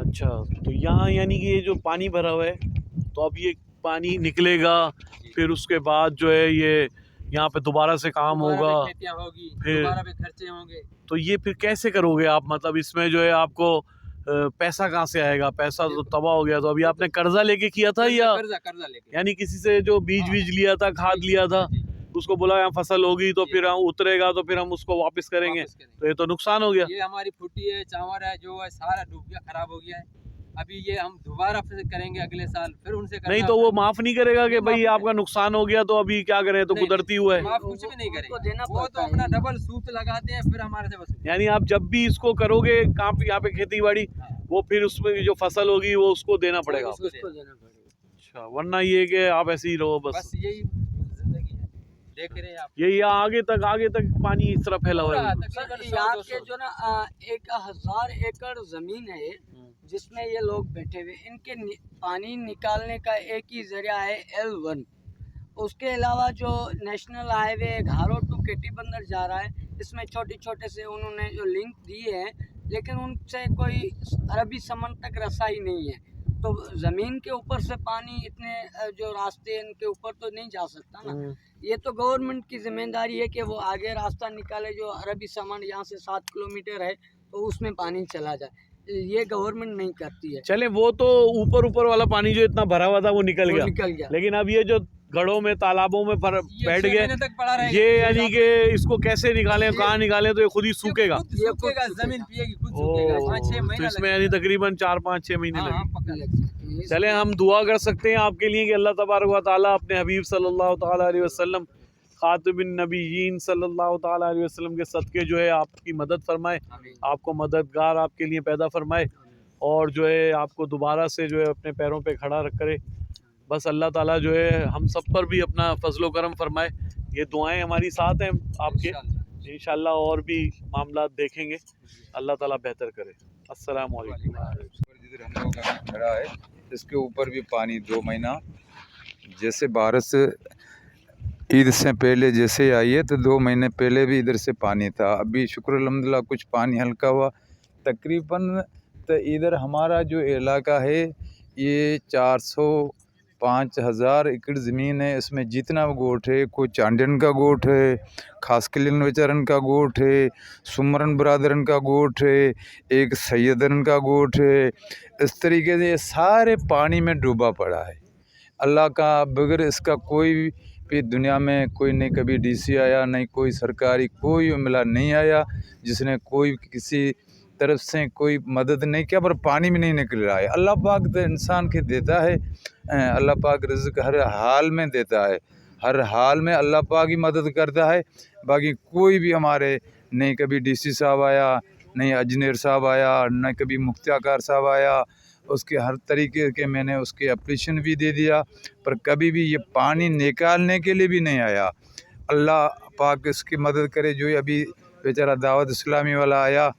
अच्छा, तो यहाँ यानी कि ये जो पानी भरा हुआ है, तो अब ये पानी निकलेगा, फिर उसके बाद जो है ये यहाँ पे दोबारा से काम होगा, खेतियाँ होगी, फिर दोबारा भी खर्चे होंगे। तो ये फिर कैसे करोगे आप? मतलब इसमें जो है आपको पैसा कहाँ से आएगा? पैसा तो तबाह हो गया। तो अभी आपने कर्जा लेके किया था या कर्जा लेके, यानी किसी से जो बीज लिया था, खाद लिया था, उसको बोला यहाँ फसल होगी तो फिर हम उतरेगा तो फिर हम उसको वापस करेंगे, तो ये तो नुकसान हो गया। ये हमारी फुटी है, चावल है, जो है सारा डूब गया, खराब हो गया है। अभी ये हम दोबारा फिर करेंगे अगले साल, फिर उनसे नहीं तो वो माफ नहीं करेगा कि भाई आपका नुकसान हो गया तो अभी क्या करें, तो कुदरती हुआ है। माफ कुछ भी नहीं करेंगे, वो तो अपना डबल सूत लगाते हैं, फिर हमारे से वसूल। यानी आप जब भी इसको करोगे यहाँ पे खेती बाड़ी, वो फिर उसमें जो फसल होगी वो उसको देना पड़ेगा। अच्छा, वरना ये कि आप ऐसे ही रहो बस यही जिंदगी है, देख रहे हैं आप। ये आगे तक पानी इस तरह फैला हुआ है। यहाँ के जो ना 1000 एकड़ जमीन है जिसमें ये लोग बैठे हुए, इनके पानी निकालने का एक ही जरिया है L1। उसके अलावा जो नेशनल हाईवे घारो टू केटी बंदर जा रहा है, इसमें छोटे से उन्होंने जो लिंक दिए हैं, लेकिन उनसे कोई अरबी समंदर तक रसाई नहीं है। तो ज़मीन के ऊपर से पानी इतने जो रास्ते इनके ऊपर तो नहीं जा सकता ना। ये तो गवर्नमेंट की जिम्मेदारी है कि वो आगे रास्ता निकाले, जो अरबी समंदर यहाँ से 7 किलोमीटर है तो उसमें पानी चला जाए। ये गवर्नमेंट नहीं करती है। चले वो तो ऊपर वाला पानी जो इतना भरा हुआ था वो निकल गया, लेकिन अब ये जो घड़ों में तालाबों में बैठ गए, ये यानी कि इसको कैसे निकालें, कहाँ निकालें, तो ये खुद ही सूखेगा, जमीन पिएगी, खुद सूखेगा। 5-6 महीने तो इसमें यानी तकरीबन 4-5-6 महीने लगेंगे। चले हम दुआ कर सकते हैं आपके लिए कि अल्लाह तबारक व तआला अपने हबीब सल्लल्लाहु ताला अलैहि वसल्लम खातिबुन नबीयीन सल्लल्लाहु ताला अलैहि वसल्लम के सदके जो है आपकी मदद फरमाए, आपको मददगार आपके लिए पैदा फरमाए, और जो है आपको दोबारा से जो है अपने पैरों पे खड़ा रख करे। बस अल्लाह ताला जो है हम सब पर भी अपना फजलो करम फरमाए। ये दुआएं हमारी साथ हैं आपके, इंशाल्लाह और भी मामला देखेंगे, अल्लाह ताला बेहतर करे। अस्सलाम वालेकुम। जिधर हम लोग खड़ा है इसके ऊपर भी पानी 2 महीना, जैसे बारिश ईद से पहले जैसे आई है तो 2 महीने पहले भी इधर से पानी था। अभी शुक्र अल्हम्दुलिल्लाह कुछ पानी हल्का हुआ तकरीबन। तो इधर हमारा जो इलाका है ये 405,000 एकड़ ज़मीन है। इसमें जितना गोठ है, कोई चांडियन का गोठ है, खास कलियन बेचारन का गोठ है, सुमरन बरादरन का गोठ है, एक सैयदन का गोठ है। इस तरीके से सारे पानी में डूबा पड़ा है। अल्लाह का बगैर इसका कोई भी दुनिया में कोई नहीं, कभी डीसी आया नहीं, कोई सरकारी कोई मिला नहीं आया जिसने कोई किसी तरफ से कोई मदद नहीं किया, पर पानी में नहीं निकल रहा है। अल्लाह पाक तो इंसान के देता है, अल्लाह पाक रिज़्क़ हर हाल में देता है, हर हाल में अल्लाह पाक ही मदद करता है। बाकी कोई भी हमारे नहीं कभी डीसी साहब आया, नहीं इंजीनियर साहब आया, न कभी मुख्तियार साहब आया। उसके हर तरीके के मैंने उसके एप्लीकेशन भी दे दिया, पर कभी भी ये पानी निकालने के लिए भी नहीं आया। अल्लाह पाक इसकी मदद करे। जो अभी बेचारा दावत इस्लामी वाला आया,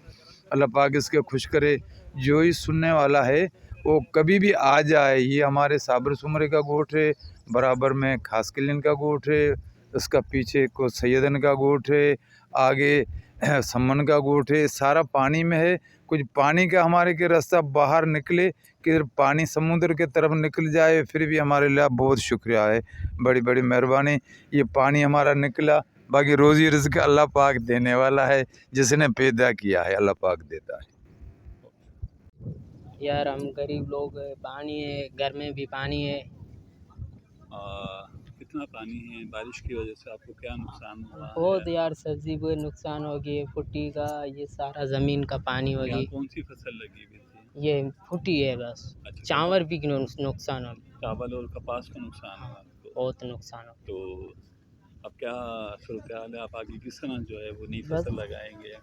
अल्लाह पाक इसके खुश करे। जो ही सुनने वाला है वो कभी भी आ जाए। ये हमारे साबर सुमरे का गोठ है, बराबर में खास कलियन का गोठ है, उसका पीछे को सैयदन का गोठ है, आगे सम्मन का गोठ है। सारा पानी में है। कुछ पानी का हमारे के रास्ता बाहर निकले कि पानी समुद्र के तरफ निकल जाए, फिर भी हमारे लिए बहुत शुक्रिया है, बड़ी बड़ी मेहरबानी। ये पानी हमारा निकला, बाकी रोज़ी रिज़्क़ अल्लाह पाक देने वाला है, जिसने पैदा किया है अल्लाह पाक देता है। यार हम गरीब लोग हैं, पानी है, घर में भी पानी है। कितना पानी है? बारिश की वजह से आपको क्या नुकसान हुआ? बहुत यार, सब्जी को नुकसान हो गई, फुटी का, ये सारा ज़मीन का पानी हो गई। कौन सी फसल लगी हुई थी? ये फुटी है बस। अच्छा, चावल भी नुकसान हो गया, चावल और कपास का नुकसान हुआ तो बहुत नुकसान हो। तो अब क्या सूरत हाल है? आप आगे किस तरह जो है वो नई फसल लगाएंगे?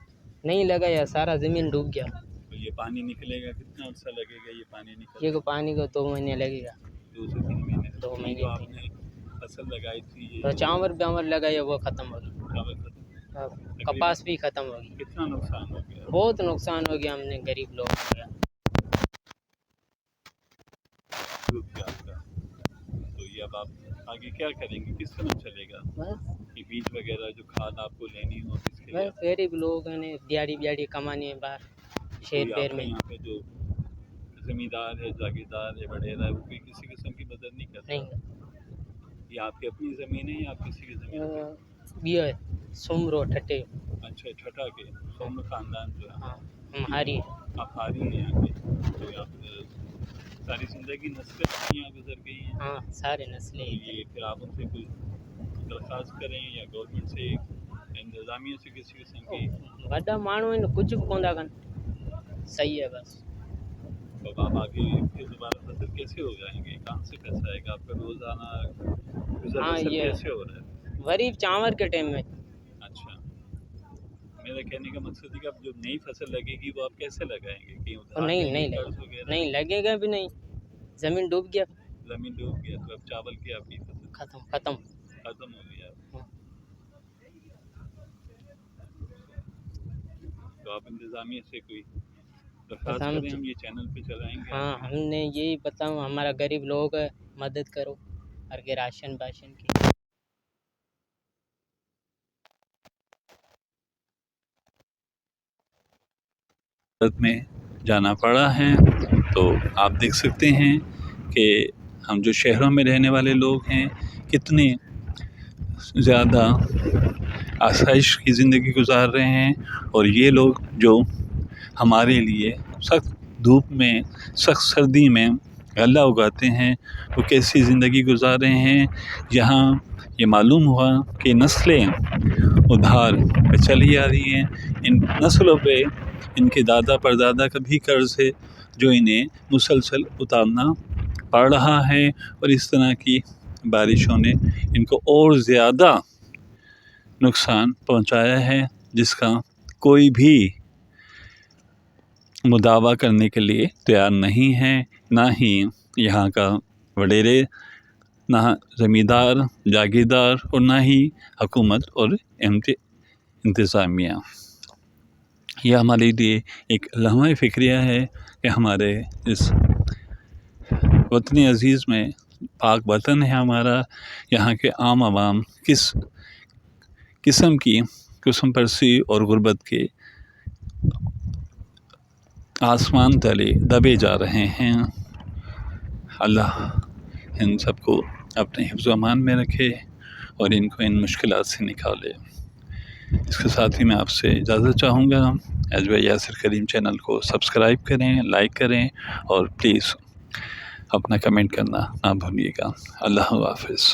नहीं लगाया, सारा ज़मीन डूब गया। तो ये पानी निकलेगा, कितना अर्सा लगेगा ये पानी निकल? ये को पानी को 2 महीने लगेगा। 2 से 3 महीने। 2 महीने। जो आपने फसल लगाई थी ये तो चावल लगाया वो ख़त्म हो गया, चावल खत्म, कपास भी ख़त्म हो गई। कितना नुकसान हो गया? बहुत नुकसान हो गया, हमने गरीब लोग हो गया। तो ये अब आप आगे क्या करेंगे, किस तरह चलेगा? बस ये बीज वगैरह जो खाद आपको लेनी हो इसके लिए गरीब लोग ने दिहाड़ी कमानी है बाहर शहर पैर में। यहाँ पे जो ज़मींदार है, जागीरदार है, वडेरा है, वो कोई किसी किस्म की मदद नहीं करता? नहीं ये आपकी अपनी ज़मीन है या आप किसी की ज़मीन पे? ये सुमरो ठटे अच्छा, छठा के सोम ख़ानदान जो है, हाँ हमारी आप हारी हैं यहाँ के, तो आप सारी ज़िंदगी नस्लें अपनी यहाँ गुजर गई हैं, हाँ सारे तो नस्लें ये फिर आप उनसे कोई दरख्वास्त करें या गवर्नमेंट से, इंतज़ामिया से किसी किस्म की? वॾा माण्हू आहिनि कुझु बि कोन था कनि सही है बस तो आप आगे फिर दोबारा फसल कैसे हो जाएंगे? कहाँ से पैसा आएगा आपका? रोज़ाना गुजर हाँ, बसर ये- कैसे हो रहा है? वरी चांवर के टाइम में अच्छा, मेरा कहने का मकसद है कि अब जो नई फसल लगेगी वो आप कैसे लगाएंगे? कहीं उधार नहीं लेंगे, नहीं कर्ज वगैरह? नहीं लगेगा भी नहीं ज़मीन डूब गया ज़मीन डूब गया तो अब चावल की आपकी फसल खत्म खत्म खत्म हो गया। हाँ। तो आप इंतज़ामिया से कोई दरख्वास्त हम- करें, हम ये चैनल पे चलाएंगे। हाँ हमने यही बताऊँ हमारा गरीब लोग है मदद करो और के राशन वाशन की भारत में जाना पड़ा है। तो आप देख सकते हैं कि हम जो शहरों में रहने वाले लोग हैं कितने ज़्यादा आसाइश की ज़िंदगी गुजार रहे हैं, और ये लोग जो हमारे लिए सख्त धूप में, सख्त सर्दी में गल्ला उगाते हैं, वो कैसी ज़िंदगी गुजार रहे हैं। यहाँ ये मालूम हुआ कि नस्लें उधार पे चली आ रही हैं, इन नस्लों पे इनके दादा परदादा का भी कर्ज है जो इन्हें मुसलसल उतारना पड़ रहा है, और इस तरह की बारिशों ने इनको और ज़्यादा नुकसान पहुंचाया है, जिसका कोई भी मुदावा करने के लिए तैयार नहीं है, ना ही यहाँ का वडेरे, ना ज़मींदार जागीरदार, और ना ही हुकूमत और इंतज़ामिया। यह हमारे लिए एक लम्हा फ़िक्रिया है कि हमारे इस वतन अज़ीज़ में, पाक वतन है हमारा, यहाँ के आम आवाम किस किस्म की किस्म परसी और गुर्बत के आसमान तले दबे जा रहे हैं। अल्लाह इन सबको अपने हिफ्ज़ अमान में रखे और इनको इन मुश्किलात से निकाले। इसके साथ ही मैं आपसे इजाज़त चाहूँगा। अजवा यासिर करीम चैनल को सब्सक्राइब करें, लाइक करें और प्लीज़ अपना कमेंट करना ना भूलिएगा। अल्लाह हाफ़िज़।